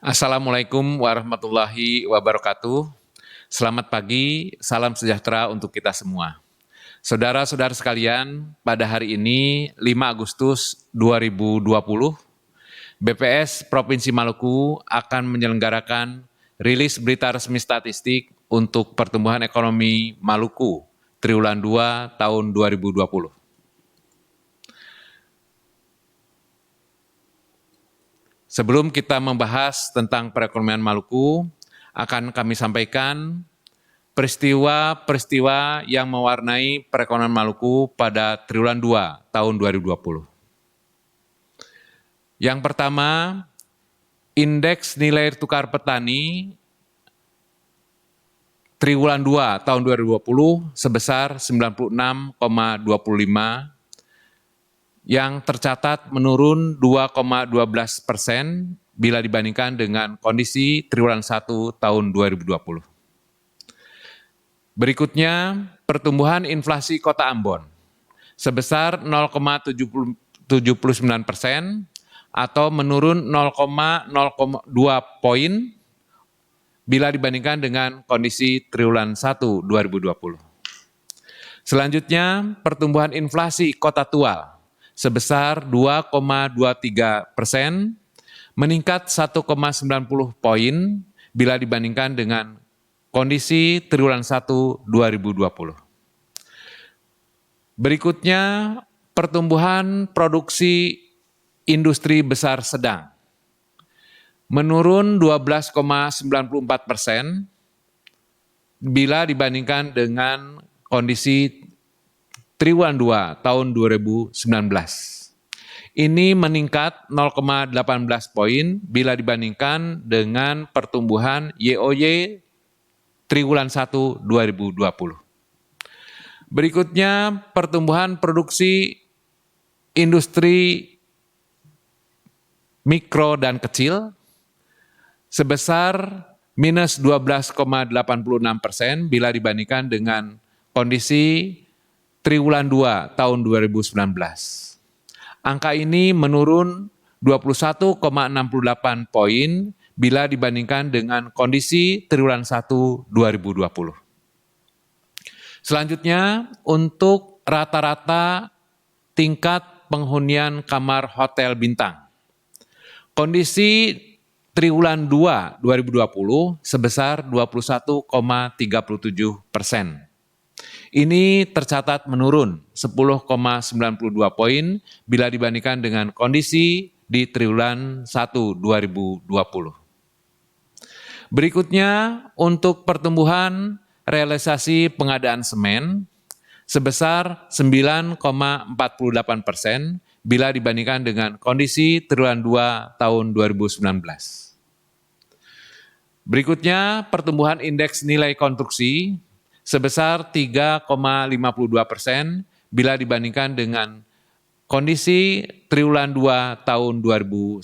Assalamualaikum warahmatullahi wabarakatuh. Selamat pagi, salam sejahtera untuk kita semua. Saudara-saudara sekalian, pada hari ini 5 Agustus 2020, BPS Provinsi Maluku akan menyelenggarakan rilis berita resmi statistik untuk pertumbuhan ekonomi Maluku triwulan 2 tahun 2020. Sebelum kita membahas tentang perekonomian Maluku, akan kami sampaikan peristiwa-peristiwa yang mewarnai perekonomian Maluku pada triwulan 2 tahun 2020. Yang pertama, indeks nilai tukar petani triwulan 2 tahun 2020 sebesar 96,25 yang tercatat menurun 2,12% bila dibandingkan dengan kondisi triwulan 1 tahun 2020. Berikutnya, pertumbuhan inflasi Kota Ambon sebesar 0,79% atau menurun 0,02 poin bila dibandingkan dengan kondisi triwulan 1 2020. Selanjutnya, pertumbuhan inflasi Kota Tual sebesar 2,23%, meningkat 1,90 poin bila dibandingkan dengan kondisi triwulan 1 2020. Berikutnya, pertumbuhan produksi industri besar sedang menurun 12,94% bila dibandingkan dengan kondisi triwulan 2 tahun 2019. Ini meningkat 0,18 poin bila dibandingkan dengan pertumbuhan YoY triwulan 1 2020. Berikutnya, pertumbuhan produksi industri mikro dan kecil sebesar minus 12,86% bila dibandingkan dengan kondisi triwulan 2 tahun 2019. Angka ini menurun 21,68 poin bila dibandingkan dengan kondisi triwulan 1 2020. Selanjutnya, untuk rata-rata tingkat penghunian kamar hotel bintang. Kondisi triwulan 2 2020 sebesar 21,37%. Ini tercatat menurun 10,92 poin bila dibandingkan dengan kondisi di triwulan 1 2020. Berikutnya, untuk pertumbuhan realisasi pengadaan semen sebesar 9,48% bila dibandingkan dengan kondisi triwulan 2 tahun 2019. Berikutnya, pertumbuhan indeks nilai konstruksi sebesar 3,52% bila dibandingkan dengan kondisi triwulan 2 tahun 2019.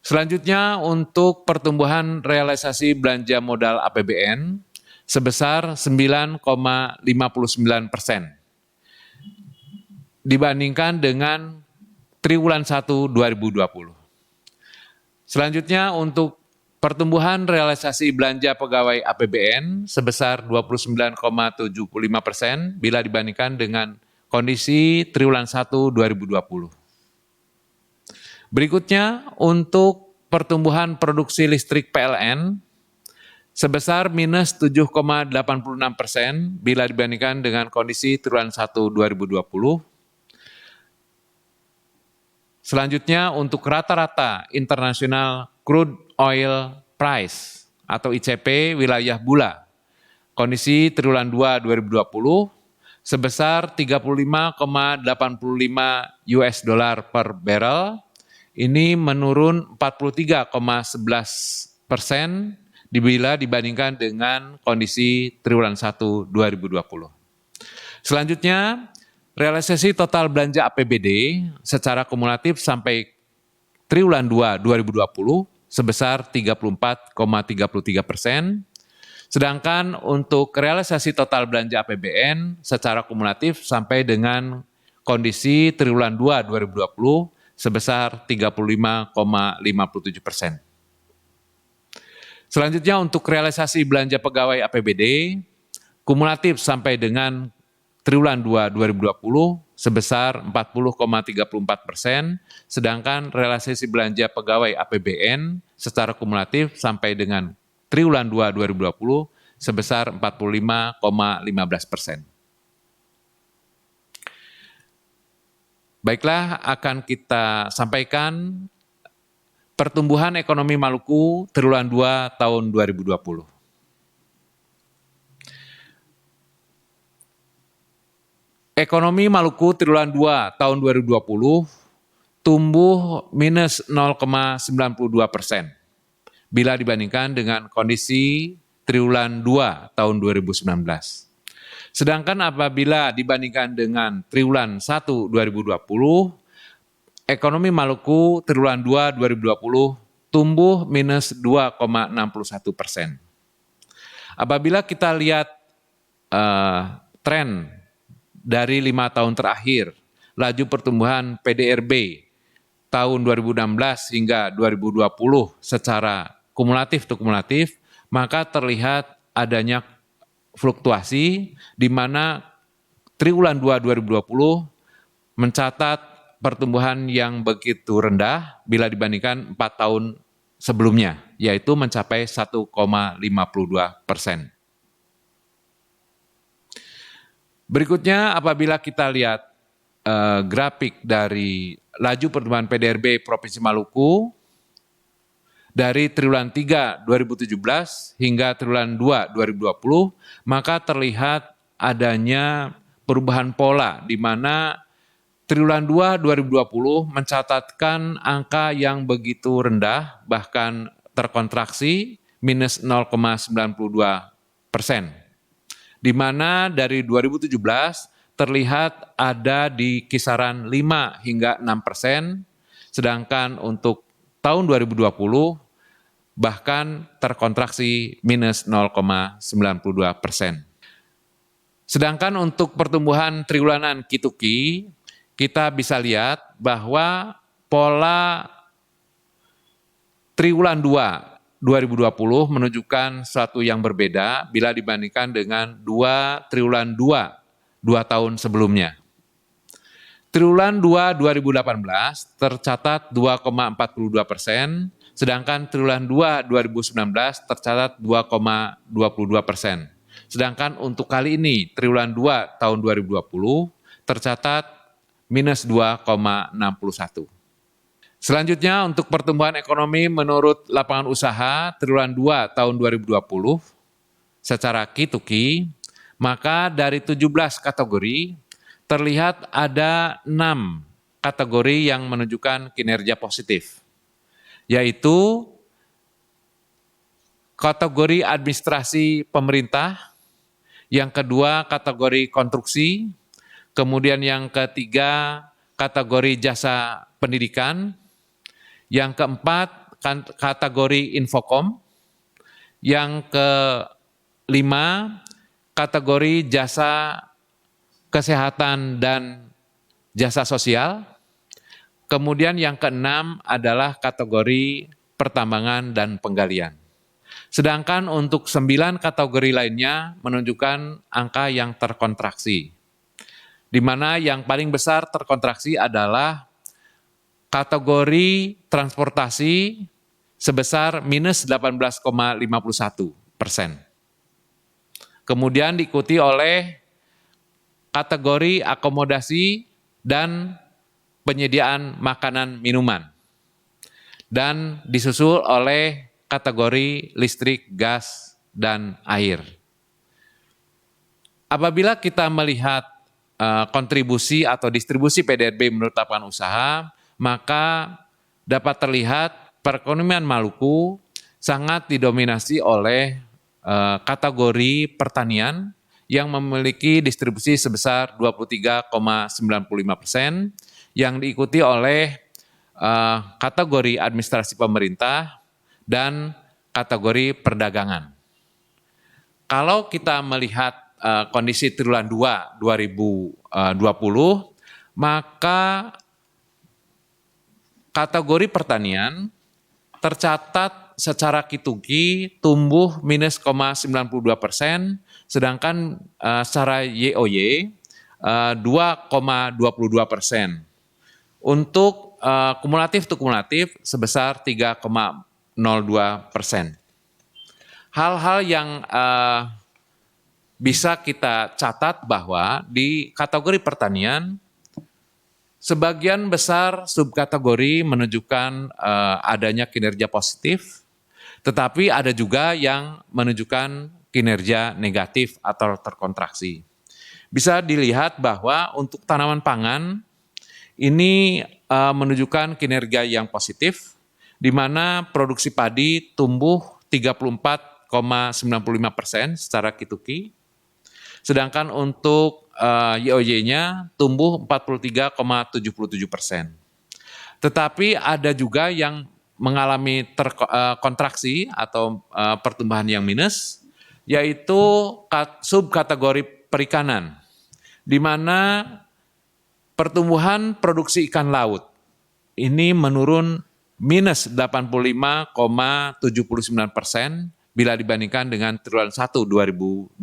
Selanjutnya, untuk pertumbuhan realisasi belanja modal APBN sebesar 9,59% dibandingkan dengan triwulan 1 2020. Selanjutnya, untuk pertumbuhan realisasi belanja pegawai APBN sebesar 29,75% bila dibandingkan dengan kondisi triwulan 1 2020. Berikutnya, untuk pertumbuhan produksi listrik PLN sebesar minus 7,86% bila dibandingkan dengan kondisi triwulan 1 2020. Selanjutnya, untuk rata-rata internasional crude oil price atau ICP wilayah Bula, kondisi triwulan 2 2020 sebesar 35,85 US dollar per barrel, ini menurun 43,11% bila dibandingkan dengan kondisi triwulan 1 2020. Selanjutnya, realisasi total belanja APBD secara kumulatif sampai triwulan 2 2020 sebesar 34,33%, sedangkan untuk realisasi total belanja APBN secara kumulatif sampai dengan kondisi triwulan 2 2020 sebesar 35,57%. Selanjutnya untuk realisasi belanja pegawai APBD, kumulatif sampai dengan triwulan 2 2020 sebesar 40,34%, sedangkan realisasi belanja pegawai APBN secara kumulatif sampai dengan triwulan 2 2020 sebesar 45,15%. Baiklah, akan kita sampaikan pertumbuhan ekonomi Maluku triwulan 2 tahun 2020. Ekonomi Maluku triwulan 2 tahun 2020 tumbuh minus 0,92% bila dibandingkan dengan kondisi triwulan 2 tahun 2019. Sedangkan apabila dibandingkan dengan triwulan 1 2020, ekonomi Maluku triwulan 2 2020 tumbuh minus 2,61%. Apabila kita lihat tren dari 5 tahun terakhir, laju pertumbuhan PDRB tahun 2016 hingga 2020 secara kumulatif to kumulatif, maka terlihat adanya fluktuasi di mana triwulan 2 2020 mencatat pertumbuhan yang begitu rendah bila dibandingkan 4 tahun sebelumnya, yaitu mencapai 1,52%. Berikutnya apabila kita lihat grafik dari laju pertumbuhan PDRB Provinsi Maluku dari triwulan 3 2017 hingga triwulan 2 2020, maka terlihat adanya perubahan pola di mana triwulan 2 2020 mencatatkan angka yang begitu rendah, bahkan terkontraksi minus 0,92%. Di mana dari 2017 terlihat ada di kisaran 5 hingga 6%, sedangkan untuk tahun 2020 bahkan terkontraksi minus 0,92%. Sedangkan untuk pertumbuhan triwulanan Kituki, kita bisa lihat bahwa pola triwulan 2 2020 menunjukkan sesuatu yang berbeda bila dibandingkan dengan triwulan 2 tahun sebelumnya. Triwulan 2 2018 tercatat 2,42%, sedangkan triwulan 2 2019 tercatat 2,22%. Sedangkan untuk kali ini triwulan 2 tahun 2020 tercatat minus 2,61. Selanjutnya untuk pertumbuhan ekonomi menurut lapangan usaha triwulan 2 tahun 2020 secara Kituki, maka dari 17 kategori terlihat ada 6 kategori yang menunjukkan kinerja positif, yaitu kategori administrasi pemerintah, yang kedua kategori konstruksi, kemudian yang ketiga kategori jasa pendidikan, yang keempat kategori infokom, yang kelima kategori jasa kesehatan dan jasa sosial, kemudian yang keenam adalah kategori pertambangan dan penggalian. Sedangkan untuk 9 kategori lainnya menunjukkan angka yang terkontraksi, di mana yang paling besar terkontraksi adalah kategori transportasi sebesar minus 18,51%. Kemudian diikuti oleh kategori akomodasi dan penyediaan makanan minuman, dan disusul oleh kategori listrik, gas, dan air. Apabila kita melihat kontribusi atau distribusi PDRB menurut lapangan usaha, maka dapat terlihat perekonomian Maluku sangat didominasi oleh kategori pertanian yang memiliki distribusi sebesar 23,95%, yang diikuti oleh kategori administrasi pemerintah dan kategori perdagangan. Kalau kita melihat kondisi triwulan 2 2020, maka kategori pertanian tercatat secara Q2Q tumbuh minus 0,92%, sedangkan secara YoY 2,22%. Untuk kumulatif to kumulatif sebesar 3,02%. Hal-hal yang bisa kita catat bahwa di kategori pertanian, sebagian besar subkategori menunjukkan adanya kinerja positif, tetapi ada juga yang menunjukkan kinerja negatif atau terkontraksi. Bisa dilihat bahwa untuk tanaman pangan, ini menunjukkan kinerja yang positif, di mana produksi padi tumbuh 34,95% secara Q2Q, sedangkan untuk YoY-nya tumbuh 43,77%. Tetapi ada juga yang mengalami kontraksi atau pertumbuhan yang minus, yaitu subkategori perikanan, di mana pertumbuhan produksi ikan laut ini menurun minus 85,79% bila dibandingkan dengan triwulan 1 2020.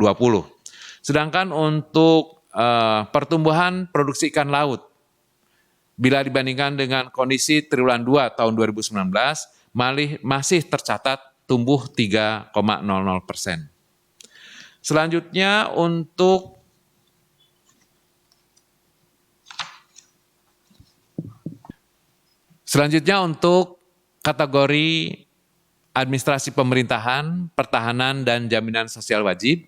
Sedangkan untuk pertumbuhan produksi ikan laut, bila dibandingkan dengan kondisi triwulan 2 tahun 2019, masih tercatat tumbuh 3,00%. Selanjutnya untuk kategori administrasi pemerintahan, pertahanan, dan jaminan sosial wajib,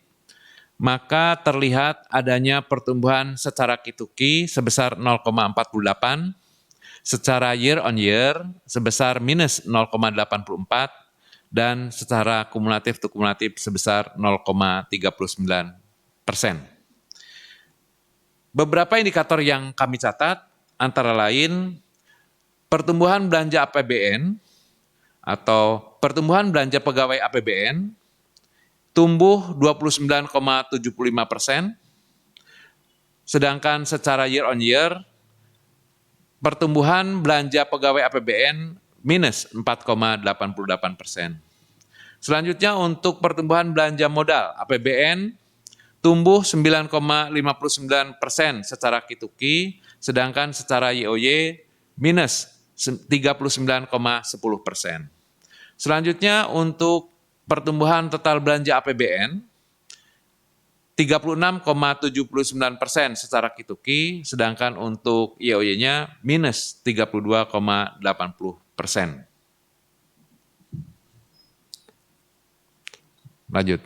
maka terlihat adanya pertumbuhan secara Q2Q sebesar 0,48, secara year on year sebesar minus 0,84, dan secara kumulatif to kumulatif sebesar 0,39%. Beberapa indikator yang kami catat antara lain pertumbuhan belanja APBN atau pertumbuhan belanja pegawai APBN tumbuh 29,75%, sedangkan secara year on year, pertumbuhan belanja pegawai APBN minus 4,88%. Selanjutnya untuk pertumbuhan belanja modal APBN tumbuh 9,59% secara Q2Q, sedangkan secara YoY minus 39,10%. Selanjutnya untuk pertumbuhan total belanja APBN 36,79% secara Q2Q, sedangkan untuk YoY-nya minus 32,80%. Lanjut.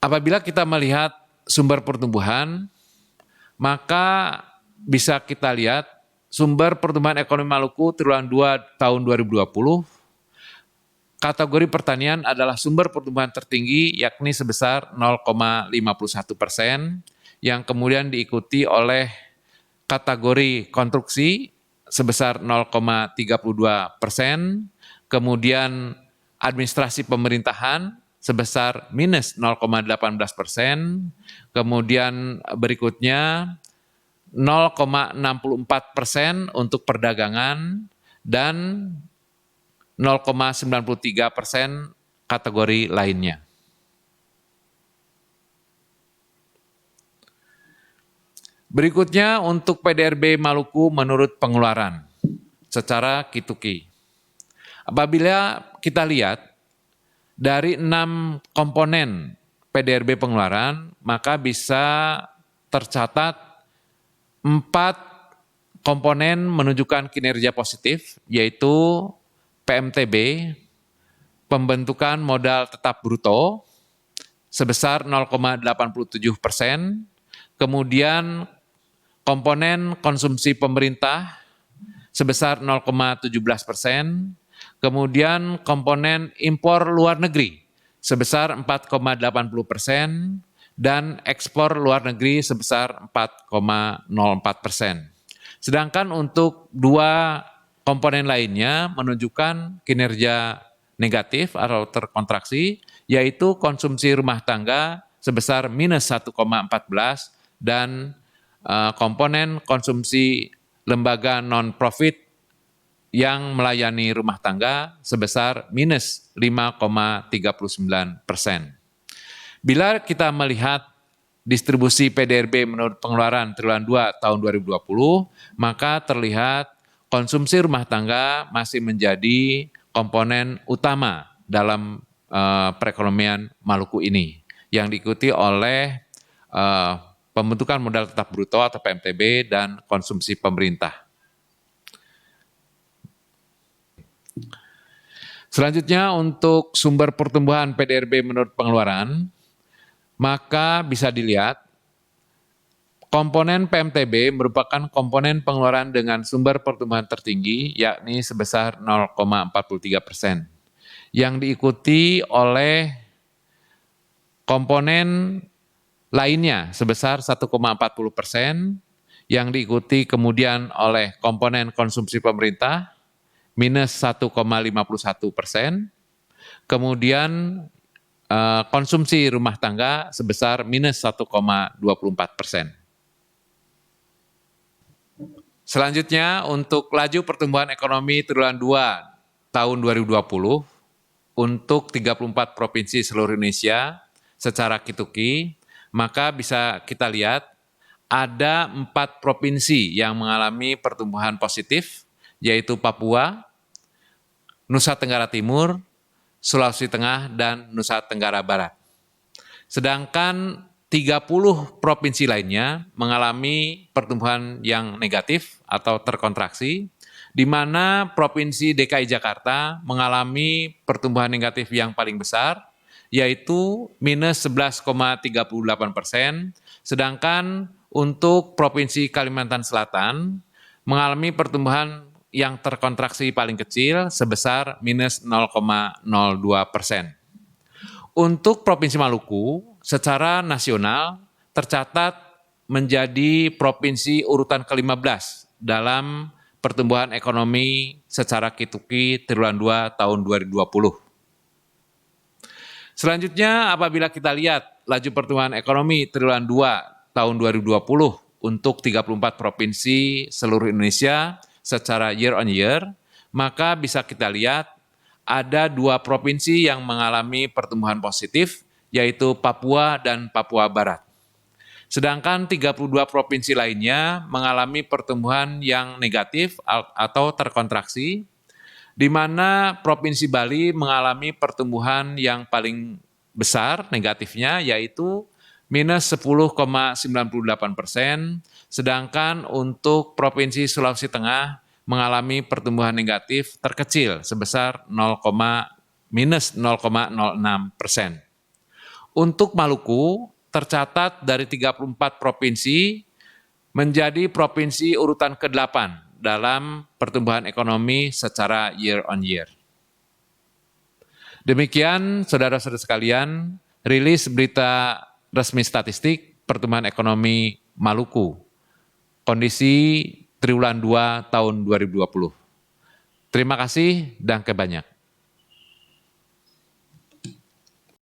Apabila kita melihat sumber pertumbuhan, maka bisa kita lihat sumber pertumbuhan ekonomi Maluku triwulan 2 tahun 2020, kategori pertanian adalah sumber pertumbuhan tertinggi yakni sebesar 0,51%, yang kemudian diikuti oleh kategori konstruksi sebesar 0,32%, kemudian administrasi pemerintahan sebesar minus 0,18%, kemudian berikutnya 0,64% untuk perdagangan, dan 0,93% kategori lainnya. Berikutnya untuk PDRB Maluku menurut pengeluaran secara Q2Q. Apabila kita lihat dari 6 komponen PDRB pengeluaran, maka bisa tercatat 4 komponen menunjukkan kinerja positif, yaitu PMTB, pembentukan modal tetap bruto, sebesar 0,87%, kemudian komponen konsumsi pemerintah sebesar 0,17%, kemudian komponen impor luar negeri sebesar 4,80%, dan ekspor luar negeri sebesar 4,04%. Sedangkan untuk 2 komponen lainnya menunjukkan kinerja negatif atau terkontraksi, yaitu konsumsi rumah tangga sebesar minus 1,14 dan komponen konsumsi lembaga non-profit yang melayani rumah tangga sebesar minus 5,39%. Bila kita melihat distribusi PDRB menurut pengeluaran triwulan 2 tahun 2020, maka terlihat konsumsi rumah tangga masih menjadi komponen utama dalam perekonomian Maluku ini, yang diikuti oleh pembentukan modal tetap bruto atau PMTB dan konsumsi pemerintah. Selanjutnya untuk sumber pertumbuhan PDRB menurut pengeluaran, maka bisa dilihat komponen PMTB merupakan komponen pengeluaran dengan sumber pertumbuhan tertinggi, yakni sebesar 0,43%, yang diikuti oleh komponen lainnya sebesar 1,40%, yang diikuti kemudian oleh komponen konsumsi pemerintah minus 1,51%, kemudian konsumsi rumah tangga sebesar minus 1,24%. Selanjutnya untuk laju pertumbuhan ekonomi triwulan 2 tahun 2020 untuk 34 provinsi seluruh Indonesia secara kituki, maka bisa kita lihat ada 4 provinsi yang mengalami pertumbuhan positif, yaitu Papua, Nusa Tenggara Timur, Sulawesi Tengah, dan Nusa Tenggara Barat. Sedangkan 30 provinsi lainnya mengalami pertumbuhan yang negatif atau terkontraksi, di mana Provinsi DKI Jakarta mengalami pertumbuhan negatif yang paling besar, yaitu minus 11,38%, sedangkan untuk Provinsi Kalimantan Selatan mengalami pertumbuhan yang terkontraksi paling kecil sebesar minus 0,02%. Untuk Provinsi Maluku, secara nasional tercatat menjadi provinsi urutan ke-15 dalam pertumbuhan ekonomi secara kituki triwulan 2 tahun 2020. Selanjutnya, apabila kita lihat laju pertumbuhan ekonomi triwulan 2 tahun 2020 untuk 34 provinsi seluruh Indonesia secara year on year, maka bisa kita lihat ada 2 provinsi yang mengalami pertumbuhan positif, yaitu Papua dan Papua Barat. Sedangkan 32 provinsi lainnya mengalami pertumbuhan yang negatif atau terkontraksi, di mana Provinsi Bali mengalami pertumbuhan yang paling besar negatifnya, yaitu minus 10,98%, sedangkan untuk Provinsi Sulawesi Tengah mengalami pertumbuhan negatif terkecil sebesar minus 0,06%. Untuk Maluku, tercatat dari 34 provinsi menjadi provinsi urutan ke-8 dalam pertumbuhan ekonomi secara year on year. Demikian, saudara-saudara sekalian, rilis berita resmi statistik pertumbuhan ekonomi Maluku, kondisi triwulan 2 tahun 2020. Terima kasih dan kebanyak.